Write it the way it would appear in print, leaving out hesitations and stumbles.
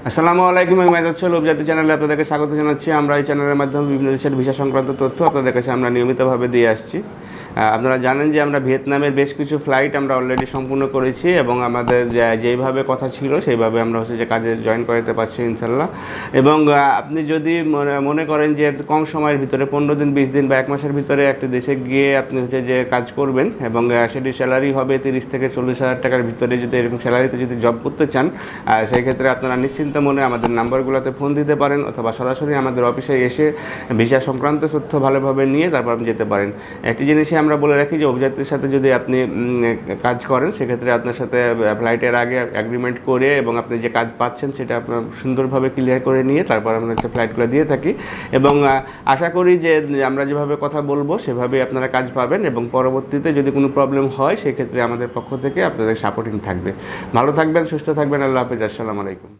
আসসালামু আলাইকুম। আমি মেজাজ সোহেল উপজাতি চ্যানেলে আপনাদেরকে স্বাগত জানাচ্ছি। আমরা এই চ্যানেলের মাধ্যমে বিভিন্ন দেশের ভিসা সংক্রান্ত তথ্য আপনাদের কাছে আমরা নিয়মিতভাবে দিয়ে আসছি। আপনারা জানেন যে আমরা ভিয়েতনামের বেশ কিছু ফ্লাইট আমরা অলরেডি সম্পূর্ণ করেছি এবং আমাদের যেইভাবে কথা ছিল সেইভাবে আমরা যে কাজে জয়েন করাতে পারছি ইনশাল্লাহ। এবং আপনি যদি মনে করেন যে কম সময়ের ভিতরে 15 দিন 20 দিন বা 1 মাসের ভিতরে একটি দেশে গিয়ে আপনি যে কাজ করবেন এবং সেটির স্যালারি হবে 30 থেকে 40 হাজার টাকার ভিতরে, যদি এরকম স্যালারিতে যদি জব করতে চান সেই ক্ষেত্রে আপনারা নিশ্চিন্ত মনে আমাদের নাম্বারগুলোতে ফোন দিতে পারেন অথবা সরাসরি আমাদের অফিসে এসে ভিসা সংক্রান্ত তথ্য ভালোভাবে নিয়ে তারপর আপনি যেতে পারেন। একটি জিনিসই আমরা বলে রাখি যে উপজাতির সাথে যদি আপনি কাজ করেন সেক্ষেত্রে আপনার সাথে ফ্লাইটের আগে অ্যাগ্রিমেন্ট করে এবং আপনি যে কাজ পাচ্ছেন সেটা আপনার সুন্দরভাবে ক্লিয়ার করে নিয়ে তারপর আমরা ফ্লাইটগুলো দিয়ে থাকি। এবং আশা করি যে আমরা যেভাবে কথা বলবো সেভাবেই আপনারা কাজ পাবেন এবং পরবর্তীতে যদি কোনো প্রবলেম হয় সেক্ষেত্রে আমাদের পক্ষ থেকে আপনাদের সাপোর্টিং থাকবে। ভালো থাকবেন, সুস্থ থাকবেন। আল্লাহ হাফেজ। আসসালামু আলাইকুম।